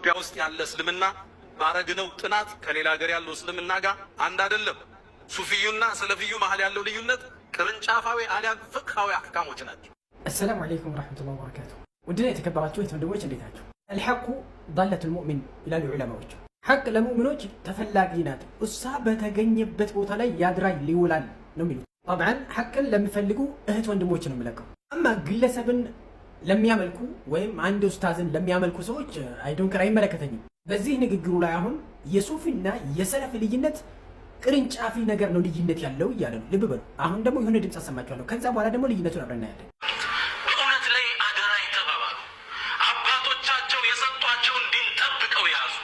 ኢትዮጵያ ውስጥ ያለ እስልምና ባረግነው ጥናት ከሌላ ሀገር ያለው እስልምና ጋር አንድ አይደለም። ሱፊዩና ሰለፊዩ መሀል ያለው ልዩነት ቅርንጫፋዊ አሊያም ፍቅሃዊ አህካሞች ናቸው። አሰላሙ አለይኩም ወራህመቱላሂ ወበረካቱሁ። ውድና የተከበራችሁ ወንድሞች እንዴት ናችሁ? አልሐቁ ዳለቱል ሙእሚን ይላሉ ዑለማዎች። ሐቅ ለሙእሚኖች ተፈላጊ ናት፣ እሷ በተገኘበት ቦታ ላይ ያድራል ሊውላል ነው የሚሉት። ጠብዓን ሐቅን ለሚፈልጉ እህት ወንድሞች ነው የሚለቀው። አማ ግለሰብን ለሚያመልኩ ወይም አንድ ኡስታዝን ለሚያመልኩ ሰዎች አይዶንከር አይመለከተኝም። በዚህ ንግግሩ ላይ አሁን የሱፊና የሰለፍ ልዩነት ቅርንጫፊ ነገር ነው ልዩነት ያለው እያለ ነው። ልብ በሉ። አሁን ደግሞ የሆነ ድምፅ አሰማችኋለሁ። ከዛ በኋላ ደግሞ ልዩነቱን አብረን እናያለን። በእውነት ላይ አደራ የተባባሉ አባቶቻቸው የሰጧቸውን ዲን ጠብቀው ያዙ።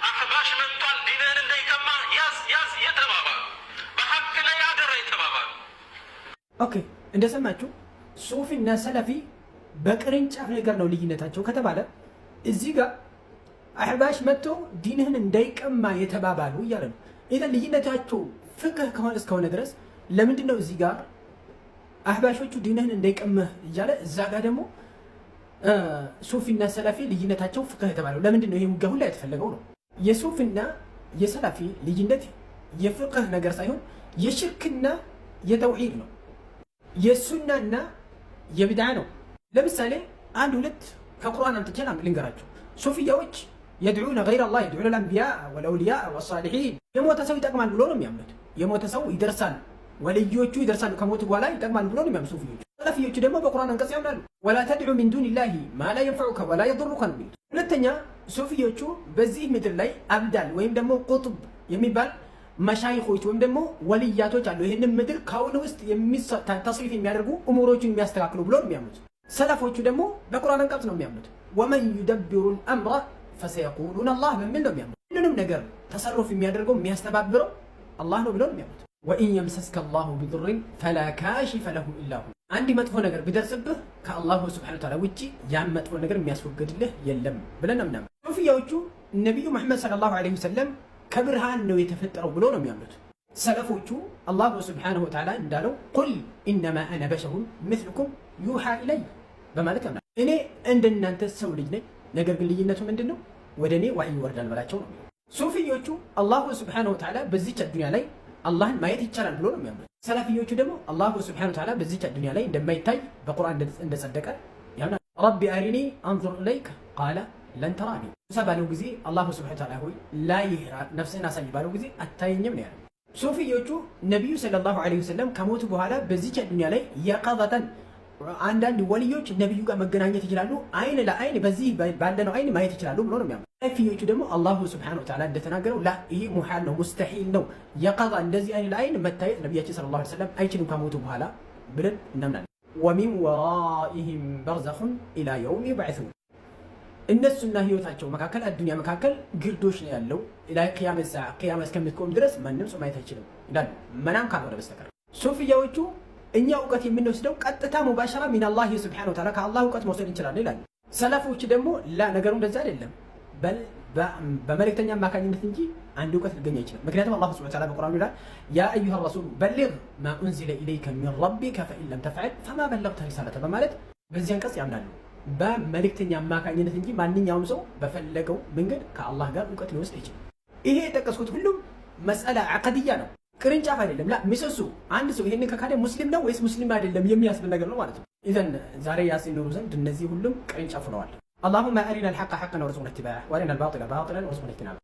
አህባሽ መጥቷል ዲንህን እንዳይቀማ ያዝ ያዝ የተባባሉ በሐቅ ላይ አደራ የተባባሉ። ኦኬ፣ እንደሰማችሁ ሱፊና ሰለፊ በቅርንጫፍ ነገር ነው ልዩነታቸው ከተባለ እዚህ ጋር አህባሽ መጥቶ ዲንህን እንዳይቀማ የተባባሉ እያለ ነው። ኢዘን ልዩነታቸው ፍቅህ ከሆነ እስከሆነ ድረስ ለምንድን ነው እዚህ ጋር አህባሾቹ ዲንህን እንዳይቀማህ እያለ እዛ ጋር ደግሞ ሱፊና ሰለፊ ልዩነታቸው ፍቅህ የተባለው ለምንድን ነው? ይሄ ውጊያ ሁላ የተፈለገው ነው። የሱፊና የሰለፊ ልዩነት የፍቅህ ነገር ሳይሆን የሽርክና የተውሂድ ነው፣ የሱናና የቢድዓ ነው። ለምሳሌ አንድ ሁለት ከቁርአን አምጥቼ ልንገራችሁ። ሱፊያዎች የድዑነ ገይረ አላህ የድዑነ ልአንቢያ ወልአውሊያ ወሳሊሒን የሞተ ሰው ይጠቅማል ብሎ ነው የሚያምኑት። የሞተ ሰው ይደርሳል፣ ወልዮቹ ይደርሳሉ ከሞቱ በኋላ ይጠቅማል ብሎ ነው የሚያምኑት ሱፊዮቹ። ሰለፊዮቹ ደግሞ በቁርአን አንቀጽ ያምናሉ። ወላ ተድዑ ሚን ዱኒላሂ ማ ላ የንፈዑከ ወላ የضሩከ ነው የሚሉት። ሁለተኛ ሱፊዮቹ በዚህ ምድር ላይ አብዳል ወይም ደግሞ ቁጥብ የሚባል መሻይኾች ወይም ደግሞ ወልያቶች አሉ። ይህንን ምድር ከአሁን ውስጥ ተስሪፍ የሚያደርጉ እሙሮችን የሚያስተካክሉ ብሎ ነው የሚያምኑት። ሰለፎቹ ደግሞ በቁርአን አንቀጽ ነው የሚያምኑት። ወመን ዩደብሩ ልአምረ ፈሰየቁሉን አላህ በሚል ነው የሚያምኑት። ሁሉንም ነገር ተሰሩፍ የሚያደርገው የሚያስተባብረው አላህ ነው ብለው ነው የሚያምኑት። ወኢን የምሰስከ አላሁ ቢዱርን ፈላ ካሺፈ ለሁ ኢላ ሁ። አንድ መጥፎ ነገር ቢደርስብህ ከአላሁ ስብሐነ ወተዓላ ውጭ ያን መጥፎ ነገር የሚያስወግድልህ የለም ብለን ነው የምናምኑት። ሱፊያዎቹ ነቢዩ መሐመድ ሰለላሁ ዐለይሂ ወሰለም ከብርሃን ነው የተፈጠረው ብሎ ነው የሚያምኑት። ሰለፎቹ አላሁ ስብሐነሁ ወተዓላ እንዳለው ቁል ኢነማ አነ በሸሩን ምስሉኩም ዩሓ ኢለይ በማለት ያምናል። እኔ እንደናንተ ሰው ልጅ ነኝ፣ ነገር ግን ልዩነቱ ምንድን ነው? ወደ እኔ ዋህይ ይወርዳል በላቸው ነው። ሱፊዮቹ አላሁ ስብሐነሁ ወተዓላ በዚች ዱንያ ላይ አላህን ማየት ይቻላል ብሎ ነው የሚያምኑት። ሰለፊዮቹ ደግሞ አላሁ ስብሐነሁ ወተዓላ በዚች ዱንያ ላይ እንደማይታይ በቁርአን እንደጸደቀ ያምናል። ረቢ አሪኒ አንዙር ኢለይከ ቃለ ለን ተራኒ ሙሳ ባለው ጊዜ አላሁ ስብሐነሁ ወተዓላ ሆይ ላይህ ነፍስህን አሳይ ባለው ጊዜ አታየኝም ነው ያለው። ሱፊዮቹ ነቢዩ ሰለላሁ ዐለይሂ ወሰለም ከሞቱ በኋላ በዚች ዱንያ ላይ የቀዘተን አንዳንድ ወልዮች ነቢዩ ጋር መገናኘት ይችላሉ፣ አይን ለአይን በዚህ ባለነው አይን ማየት ይችላሉ ብሎ ነው የሚያምኑት። ሰለፊዮቹ ደግሞ አላሁ ስብሐነሁ ወተዓላ እንደተናገረው ላ ይሄ ሙሐል ነው ሙስተሒል ነው የቀዛ እንደዚህ አይን ለአይን መታየት ነቢያችን ሰለላሁ ዐለይሂ ወሰለም አይችልም ከሞቱ በኋላ ብለን እናምናለን። ወሚን ወራኢሂም በርዘኹን ኢላ የውም ዩብዐሱን እነሱና ህይወታቸው መካከል አዱንያ መካከል ግርዶሽ ነው ያለው። ቅያማ እስከምትቆም ድረስ ማንም ሰው ማየት አይችልም ይላሉ፣ መናም ካልሆነ በስተቀር። ሱፊያዎቹ እኛ እውቀት የምንወስደው ቀጥታ ሙባሸራ ሚን አላህ ሱብሓነሁ ወተዓላ ከአላህ እውቀት መውሰድ እንችላለን ይላሉ። ሰለፎች ደግሞ ነገሩ እንደዛ አይደለም፣ በመልእክተኛ አማካኝነት እንጂ አንድ እውቀት ሊገኝ አይችልም። ምክንያቱም አላህ ሱብሓነሁ ወተዓላ በቁርአኑ ይላል ያ አዩሃ ረሱል በሊግ ማ ኡንዚለ ኢለይከ ሚን ረቢከ ፈኢን ለም ተፍዐል ፈማ በለግተ ሪሳለተ በማለት በዚህ አንቀጽ ያምናሉ። በመልእክተኛ አማካኝነት እንጂ ማንኛውም ሰው በፈለገው መንገድ ከአላህ ጋር እውቀት ሊወስድ አይችልም። ይሄ የጠቀስኩት ሁሉም መስአላ ዐቀድያ ነው፣ ቅርንጫፍ አይደለም። ላ ሚሰሱ አንድ ሰው ይሄንን ከካደ ሙስሊም ነው ወይስ ሙስሊም አይደለም የሚያስብል ነገር ነው ማለት ነው። ኢዘን ዛሬ ያሲን ኑሩ ዘንድ እነዚህ ሁሉም ቅርንጫፍ ሆነዋል። አላሁመ አሪና አልሐቀ ሐቀን ወርዙቅና ኢትባዐህ ወአሪና አልባጢለ ባጢለን ወርዙቅና ኢጅተናበህ።